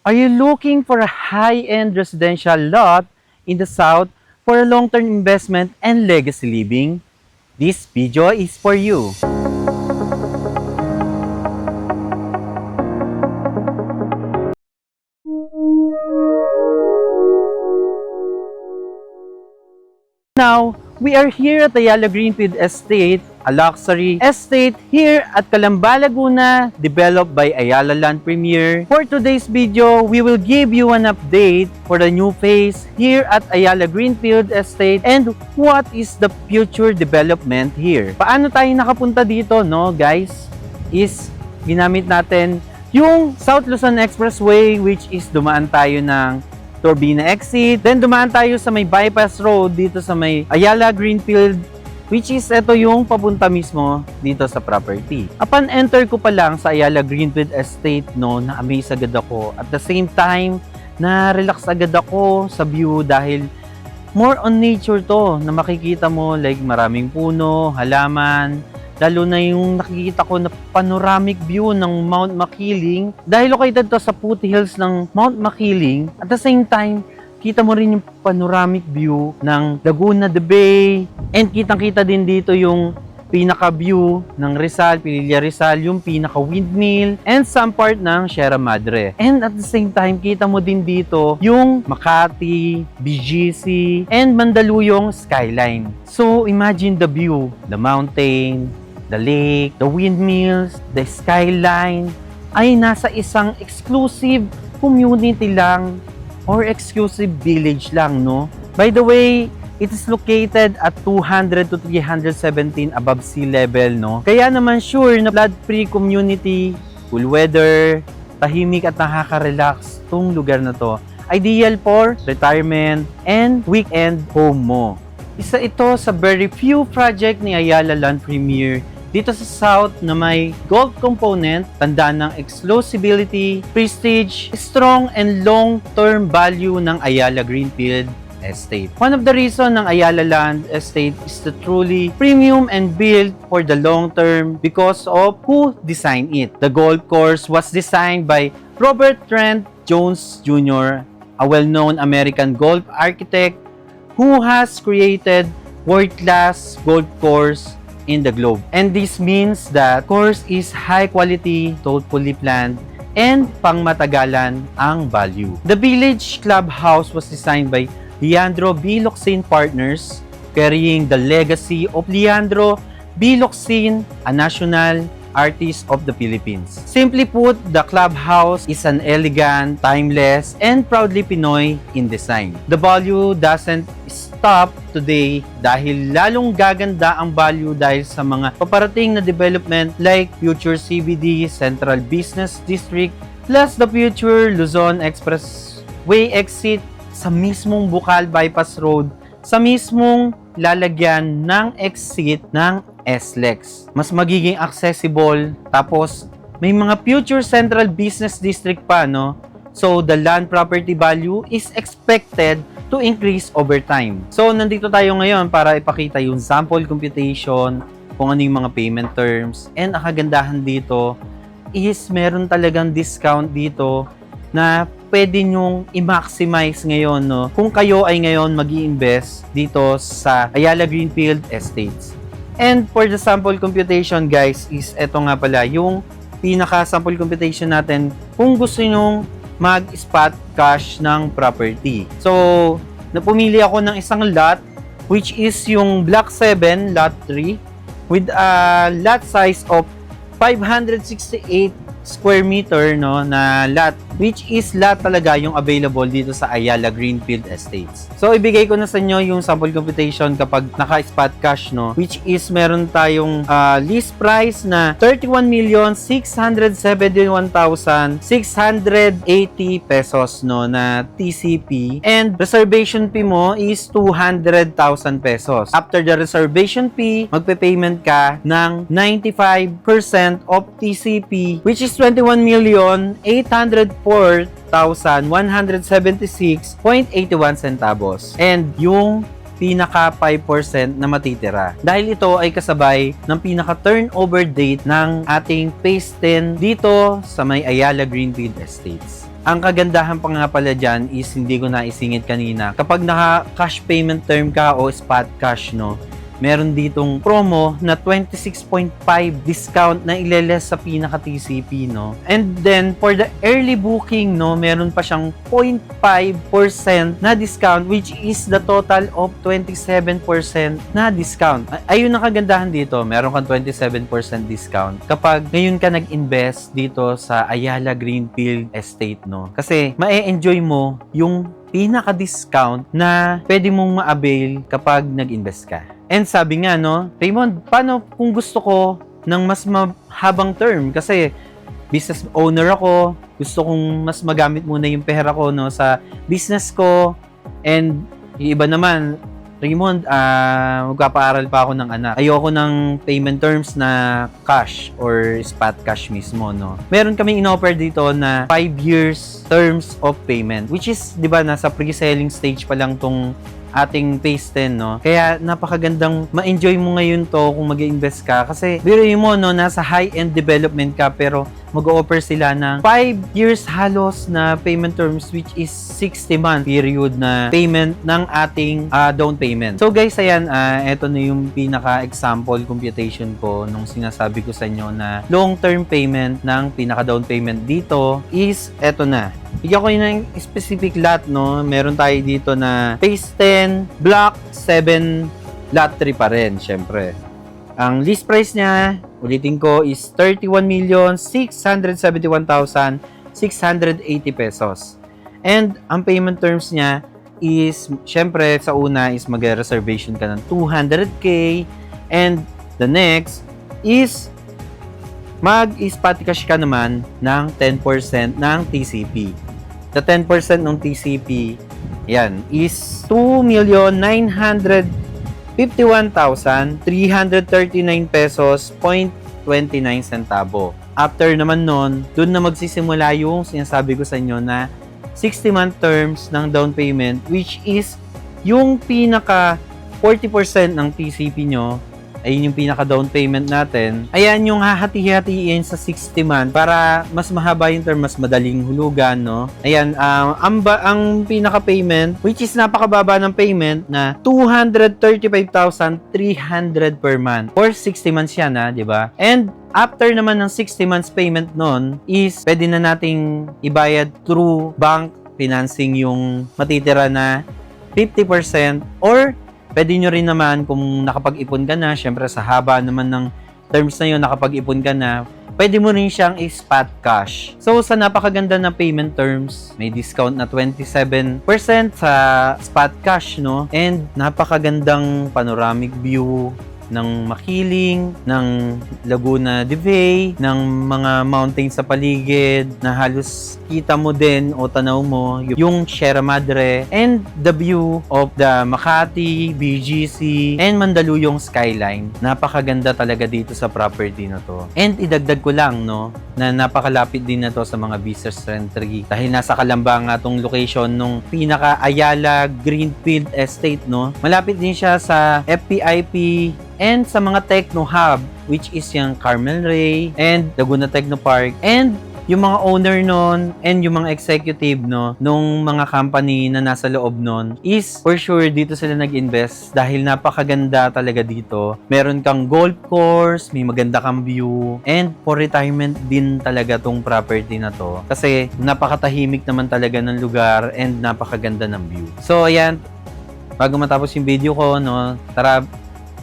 Are you looking for a high-end residential lot in the South for a long-term investment and legacy living? This video is for you. Now, we are here at Ayala Greenfield Estate, a luxury estate here at Calamba, Laguna, developed by Ayala Land Premier. For today's video, we will give you an update for the new phase here at Ayala Greenfield Estate and what is the future development here. Paano tayo nakapunta dito, no, guys? Is ginamit natin yung South Luzon Expressway, which is dumaan tayo ng Turbina exit. Then dumaan tayo sa may bypass road dito sa may Ayala Greenfield, which is ito yung papunta mismo dito sa property. Upon enter ko pa lang sa Ayala Greenfield Estate, no, na-amaze agad ako. At the same time, na-relax agad ako sa view dahil more on nature to na makikita mo, like maraming puno, halaman, lalo na yung nakikita ko na panoramic view ng Mount Makiling. Dahil located to sa foothills ng Mount Makiling, at the same time, kita mo rin yung panoramic view ng Laguna de Bay. And kitang-kita din dito yung pinaka-view ng Rizal, Pililla Rizal, yung pinaka-windmill, and some part ng Sierra Madre. And at the same time, kita mo din dito yung Makati, BGC, and Mandaluyong skyline. So imagine the view, the mountain, the lake, the windmills, the skyline, ay nasa isang exclusive community lang or exclusive village lang, no? By the way, it is located at 200 to 317 above sea level, no? Kaya naman sure na flood-free community, cool weather, tahimik at nakaka-relax tong lugar na to. Ideal for retirement and weekend home mo. Isa ito sa very few project ni Ayala Land Premier dito sa South na may gold component, tanda ng exclusivity, prestige, strong and long-term value ng Ayala Greenfield Estate. One of the reason ng Ayala Land Estate is the truly premium and built for the long term because of who designed it. The golf course was designed by Robert Trent Jones Jr., a well-known American golf architect who has created world-class golf course in the globe. And this means that course is high quality, thoughtfully planned, and pangmatagalan ang value. The village clubhouse was designed by Leandro B. Locsin Partners, carrying the legacy of Leandro B. Locsin, a national artist of the Philippines. Simply put, the clubhouse is an elegant, timeless, and proudly Pinoy in design. The value doesn't stop today dahil lalong gaganda ang value dahil sa mga paparating na development like future CBD, Central Business District, plus the future Luzon Expressway exit sa mismong Bukal Bypass Road, sa mismong lalagyan ng exit ng SLEX. Mas magiging accessible, tapos may mga future Central Business District pa, no? So, the land property value is expected to increase over time. So, nandito tayo ngayon para ipakita yung sample computation, kung ano yung mga payment terms, and ang kagandahan dito is meron talagang discount dito na pwede nyong i-maximize ngayon, no? Kung kayo ay ngayon mag-i-invest dito sa Ayala Greenfield Estates. And for the sample computation, guys, is eto nga pala yung pinaka-sample computation natin kung gusto nyong mag-spot cash ng property. So, napumili ako ng isang lot, which is yung Block 7, Lot 3, with a lot size of 568 square meter, no, na lot, which is lot talaga yung available dito sa Ayala Greenfield Estates. So, ibigay ko na sa inyo yung sample computation kapag naka-spot cash, no, which is meron tayong list price na 31,671,680 pesos, no, na TCP, and reservation fee mo is 200,000 pesos. After the reservation fee, magpe-payment ka ng 95% of TCP, which is 21,804,176.81 centavos. And yung pinaka 5% na matitira. Dahil ito ay kasabay ng pinaka turnover date ng ating phase 10 dito sa may Ayala Greenfield Estates. Ang kagandahan pa nga pala dyan is hindi ko naisingit kanina. Kapag naka-cash payment term ka o spot cash, no, meron ditong promo na 26.5 discount na ileles sa pinaka-TCP, no? And then, for the early booking, no, meron pa siyang 0.5% na discount, which is the total of 27% na discount. Ayun ang kagandahan dito, meron kang 27% discount kapag ngayon ka nag-invest dito sa Ayala Greenfield Estate, no? Kasi, ma-enjoy mo yung pinaka-discount na pwede mong ma-avail kapag nag-invest ka. And sabi nga, no, Raymond, paano kung gusto ko ng mas mahabang term? Kasi business owner ako, gusto kong mas magamit muna yung pera ko, no, sa business ko. And yung iba naman, Raymond, magpapaaral pa ako ng anak. Ayoko ng payment terms na cash or spot cash mismo, no. Meron kaming in-offer dito na 5 years terms of payment, which is, di ba, nasa pre-selling stage pa lang tong ating phase 10, no? Kaya napakagandang ma-enjoy mo ngayon to kung mag-invest ka. Kasi biruin mo, no, nasa high-end development ka pero mag-offer sila ng 5 years halos na payment terms, which is 60-month period na payment ng ating down payment. So guys, ayan, eto na yung pinaka-example computation ko nung sinasabi ko sa inyo na long-term payment ng pinaka-down payment dito is eto na. Bigyan ko yun ng specific lot, no? Meron tayo dito na phase 10, block 7, lot 3 pa rin, syempre. Ang list price niya, ulitin ko, is 31,671,680 pesos. And ang payment terms niya is, syempre, sa una is mag-reservation ka ng 200k, and the next is mag-spot cash ka naman ng 10% ng TCP. The 10% ng TCP, yan, is 2,951,339 pesos, 0.29 centavo. After naman nun, dun na magsisimula yung sinasabi ko sa inyo na 60-month terms ng down payment, which is yung pinaka 40% ng TCP nyo, ayun yung pinaka down payment natin. Ayan yung hahati-hatiin sa 60 month para mas mahaba yung term, mas madaling hulugan, no? Ayan, ang pinaka payment, which is napakababa ng payment na 235,300 per month for 60 months yan, di ba? And after naman ng 60 months payment nun is pwede na nating ibayad through bank financing yung matitira na 50% or pwede nyo rin naman kung nakapag-ipon ka na, syempre sa haba naman ng terms na yun, nakapag-ipon ka na, pwede mo rin siyang spot cash. So, sa napakaganda na payment terms, may discount na 27% sa spot cash, no? And napakagandang panoramic view ng Makiling, ng Laguna de Bay, ng mga mountains sa paligid na halos kita mo din o tanaw mo yung Sierra Madre and the view of the Makati, BGC, and Mandaluyong skyline. Napakaganda talaga dito sa property na to. And idagdag ko lang, no, na napakalapit din na to sa mga business friendly dahil nasa Calamba nga tong location nung pinaka Ayala Greenfield Estate, no. Malapit din siya sa FPIP and sa mga Techno Hub, which is yung Carmel Ray and Laguna Techno Park, and yung mga owner nun and yung mga executive, no, nung mga company na nasa loob nun is for sure dito sila nag-invest dahil napakaganda talaga dito. Meron kang golf course, may maganda kang view, and for retirement din talaga tong property na to kasi napakatahimik naman talaga ng lugar and napakaganda ng view. So ayan, bago matapos yung video ko, no, tara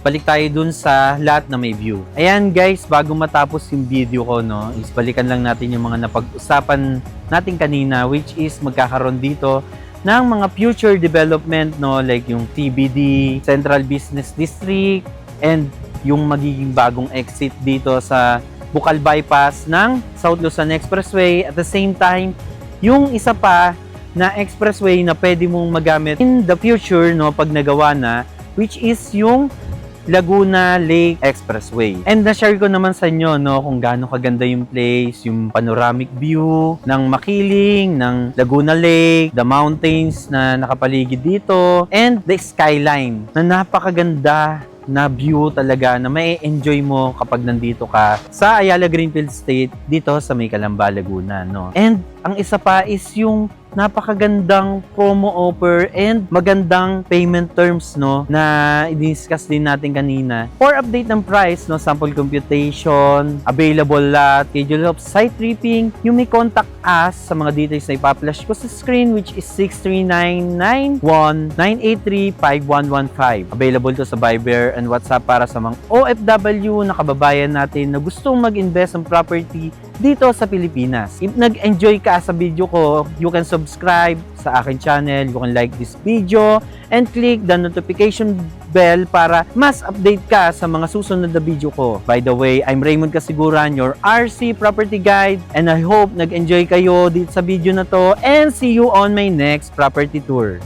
balik tayo dun sa lot na may view. Ayan guys, bago matapos yung video ko, no, is balikan lang natin yung mga napag-usapan natin kanina, which is magkakaroon dito ng mga future development, no, like yung TBD, Central Business District, and yung magiging bagong exit dito sa Bukal Bypass ng South Luzon Expressway. At the same time, yung isa pa na expressway na pwede mong magamit in the future, no, pag nagawa na, which is yung Laguna Lake Expressway. And na-share ko naman sa inyo, no, kung gaano kaganda yung place, yung panoramic view ng Makiling, ng Laguna Lake, the mountains na nakapaligid dito, and the skyline na napakaganda na view talaga na may enjoy mo kapag nandito ka sa Ayala Greenfield Estate dito sa may Calamba, Laguna, no? And ang isa pa is yung napakagandang promo offer and magandang payment terms, no, na i-discuss din natin kanina. For update ng price, no, sample computation, available lot, schedule of site tripping, you may contact us sa mga details na ipa-flash ko sa screen, which is 63991-983-5115. Available to sa Viber and WhatsApp para sa mga OFW na kababayan natin na gustong mag-invest ng property dito sa Pilipinas. If nag-enjoy ka sa video ko, you can subscribe sa aking channel, you can like this video, and click the notification bell para mas update ka sa mga susunod na video ko. By the way, I'm Raymond Kasiguran, your RC Property Guide, and I hope nag-enjoy kayo dito sa video na to, and see you on my next property tour.